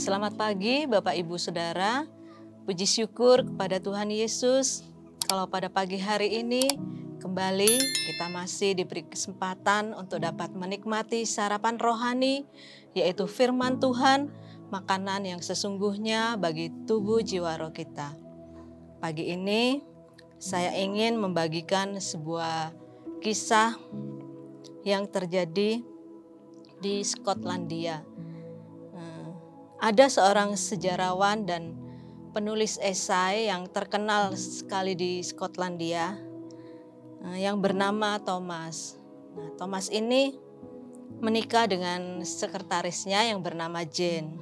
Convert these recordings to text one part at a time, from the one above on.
Selamat pagi Bapak Ibu Saudara. Puji syukur kepada Tuhan Yesus. Kalau pada pagi hari ini kembali kita masih diberi kesempatan untuk dapat menikmati sarapan rohani, yaitu firman Tuhan, makanan yang sesungguhnya bagi tubuh jiwa roh kita. Pagi ini saya ingin membagikan sebuah kisah yang terjadi di Skotlandia. Ada seorang sejarawan dan penulis esai yang terkenal sekali di Skotlandia yang bernama Thomas. Thomas ini menikah dengan sekretarisnya yang bernama Jane.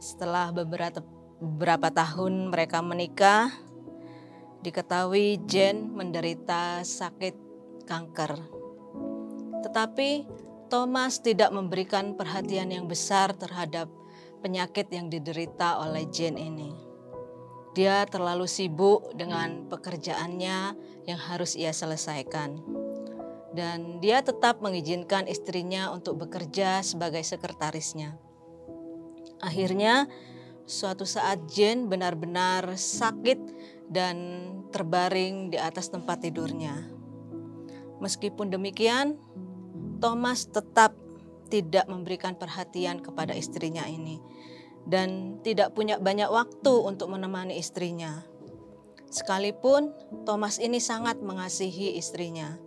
Setelah beberapa tahun mereka menikah, diketahui Jane menderita sakit kanker. Tetapi Thomas tidak memberikan perhatian yang besar terhadap penyakit yang diderita oleh Jane ini. Dia terlalu sibuk dengan pekerjaannya yang harus ia selesaikan. Dan dia tetap mengizinkan istrinya untuk bekerja sebagai sekretarisnya. Akhirnya, suatu saat Jane benar-benar sakit dan terbaring di atas tempat tidurnya. Meskipun demikian, Thomas tetap tidak memberikan perhatian kepada istrinya ini dan tidak punya banyak waktu untuk menemani istrinya. Sekalipun Thomas ini sangat mengasihi istrinya.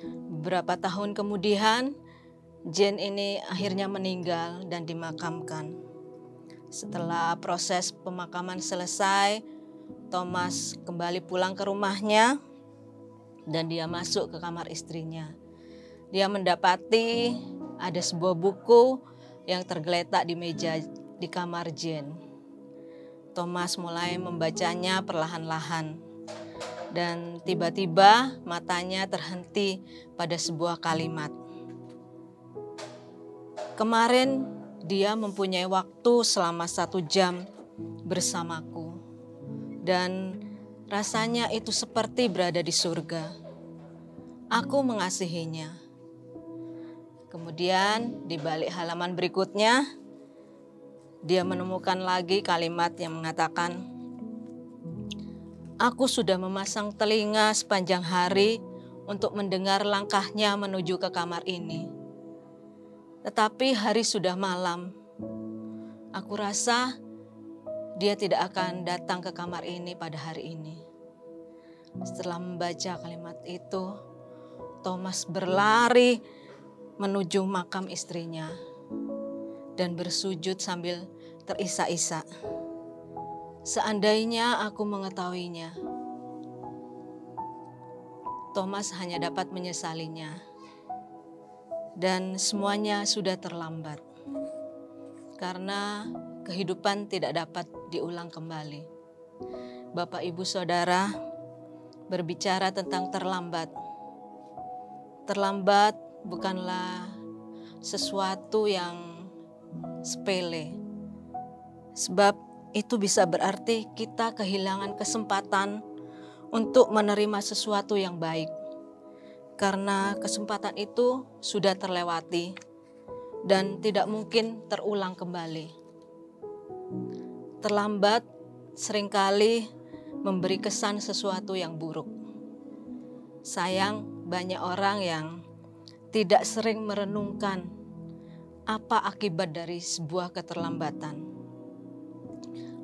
Beberapa tahun kemudian, Jane ini akhirnya meninggal dan dimakamkan. Setelah proses pemakaman selesai, Thomas kembali pulang ke rumahnya dan dia masuk ke kamar istrinya. Dia mendapati ada sebuah buku yang tergeletak di meja di kamar Jane. Thomas mulai membacanya perlahan-lahan dan tiba-tiba matanya terhenti pada sebuah kalimat. Kemarin dia mempunyai waktu selama 1 jam bersamaku dan rasanya itu seperti berada di surga. Aku mengasihinya. Kemudian di balik halaman berikutnya, dia menemukan lagi kalimat yang mengatakan, "Aku sudah memasang telinga sepanjang hari untuk mendengar langkahnya menuju ke kamar ini. Tetapi hari sudah malam. Aku rasa dia tidak akan datang ke kamar ini pada hari ini." Setelah membaca kalimat itu, Thomas berlari menuju makam istrinya dan bersujud sambil terisak-isak. Seandainya aku mengetahuinya. Thomas hanya dapat menyesalinya. Dan semuanya sudah terlambat. Karena kehidupan tidak dapat diulang kembali. Bapak, Ibu, Saudara, berbicara tentang terlambat. Terlambat bukanlah sesuatu yang sepele. Sebab itu bisa berarti kita kehilangan kesempatan untuk menerima sesuatu yang baik. Karena kesempatan itu sudah terlewati dan tidak mungkin terulang kembali. Terlambat seringkali memberi kesan sesuatu yang buruk. Sayang, banyak orang yang tidak sering merenungkan apa akibat dari sebuah keterlambatan.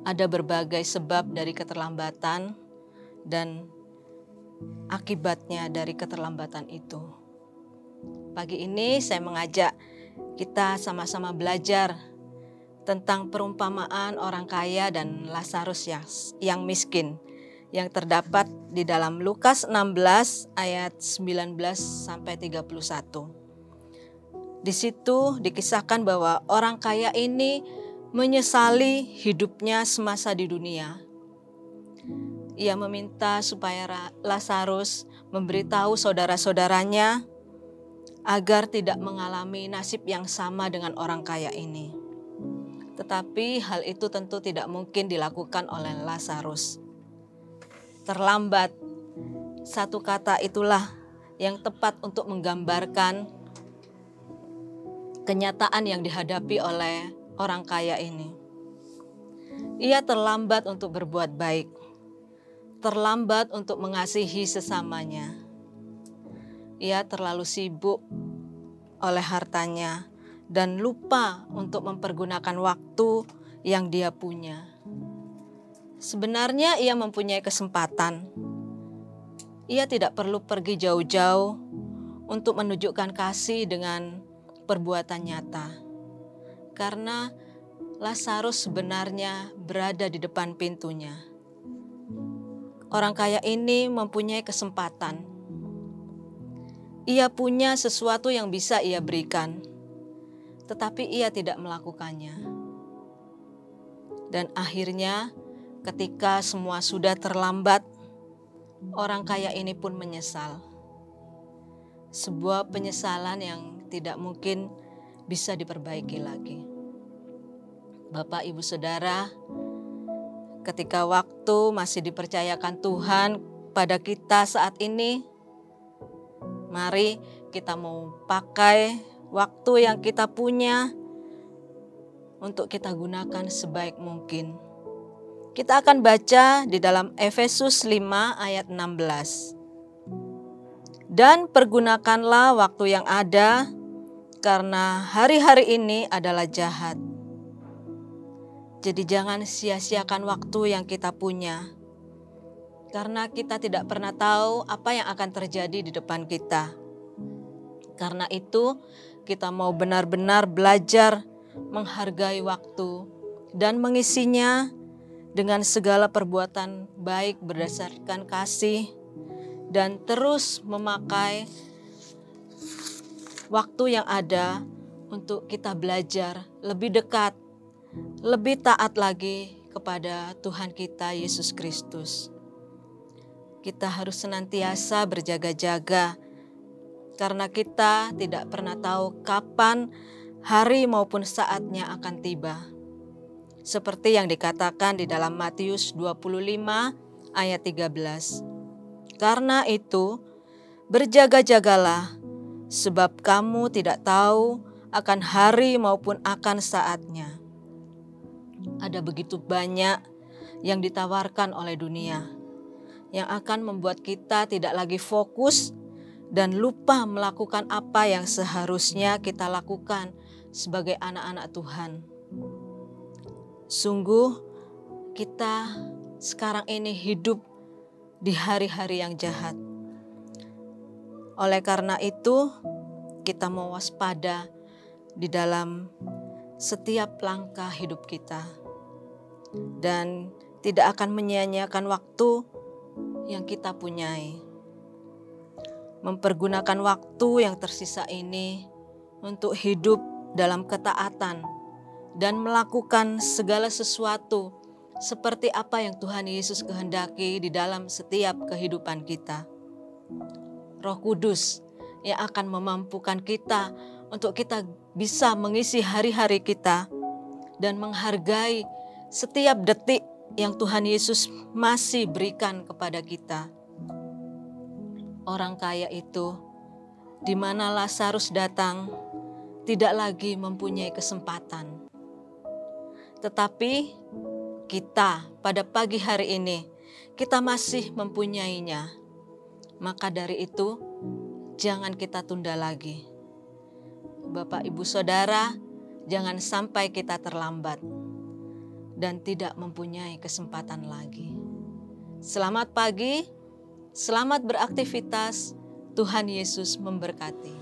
Ada berbagai sebab dari keterlambatan dan akibatnya dari keterlambatan itu. Pagi ini saya mengajak kita sama-sama belajar tentang perumpamaan orang kaya dan Lazarus yang miskin yang terdapat di dalam Lukas 16 ayat 19 sampai 31. Di situ dikisahkan bahwa orang kaya ini menyesali hidupnya semasa di dunia. Ia meminta supaya Lazarus memberitahu saudara-saudaranya agar tidak mengalami nasib yang sama dengan orang kaya ini. Tetapi hal itu tentu tidak mungkin dilakukan oleh Lazarus. Terlambat, satu kata itulah yang tepat untuk menggambarkan kenyataan yang dihadapi oleh orang kaya ini. Ia terlambat untuk berbuat baik, terlambat untuk mengasihi sesamanya. Ia terlalu sibuk oleh hartanya dan lupa untuk mempergunakan waktu yang dia punya. Sebenarnya ia mempunyai kesempatan. Ia tidak perlu pergi jauh-jauh untuk menunjukkan kasih dengan perbuatan nyata. Karena Lazarus sebenarnya berada di depan pintunya. Orang kaya ini mempunyai kesempatan. Ia punya sesuatu yang bisa ia berikan, tetapi ia tidak melakukannya. Dan akhirnya ketika semua sudah terlambat, orang kaya ini pun menyesal. Sebuah penyesalan yang tidak mungkin bisa diperbaiki lagi. Bapak, Ibu, Saudara, ketika waktu masih dipercayakan Tuhan pada kita saat ini, mari kita mau pakai waktu yang kita punya untuk kita gunakan sebaik mungkin. Kita akan baca di dalam Efesus 5 ayat 16. Dan pergunakanlah waktu yang ada, karena hari-hari ini adalah jahat. Jadi jangan sia-siakan waktu yang kita punya. Karena kita tidak pernah tahu apa yang akan terjadi di depan kita. Karena itu kita mau benar-benar belajar menghargai waktu dan mengisinya dengan segala perbuatan baik berdasarkan kasih, dan terus memakai waktu yang ada untuk kita belajar lebih dekat, lebih taat lagi kepada Tuhan kita Yesus Kristus. Kita harus senantiasa berjaga-jaga karena kita tidak pernah tahu kapan hari maupun saatnya akan tiba. Seperti yang dikatakan di dalam Matius 25 ayat 13. Karena itu, berjaga-jagalah, sebab kamu tidak tahu akan hari maupun akan saatnya. Ada begitu banyak yang ditawarkan oleh dunia, yang akan membuat kita tidak lagi fokus dan lupa melakukan apa yang seharusnya kita lakukan sebagai anak-anak Tuhan. Sungguh kita sekarang ini hidup di hari-hari yang jahat. Oleh karena itu, kita mau waspada di dalam setiap langkah hidup kita. Dan tidak akan menyia-nyiakan waktu yang kita punyai. Mempergunakan waktu yang tersisa ini untuk hidup dalam ketaatan dan melakukan segala sesuatu seperti apa yang Tuhan Yesus kehendaki di dalam setiap kehidupan kita. Roh Kudus yang akan memampukan kita untuk kita bisa mengisi hari-hari kita dan menghargai setiap detik yang Tuhan Yesus masih berikan kepada kita. Orang kaya itu, di mana Lazarus datang, tidak lagi mempunyai kesempatan. Tetapi kita pada pagi hari ini, kita masih mempunyainya. Maka dari itu, jangan kita tunda lagi. Bapak, Ibu, Saudara, jangan sampai kita terlambat dan tidak mempunyai kesempatan lagi. Selamat pagi, selamat beraktivitas, Tuhan Yesus memberkati.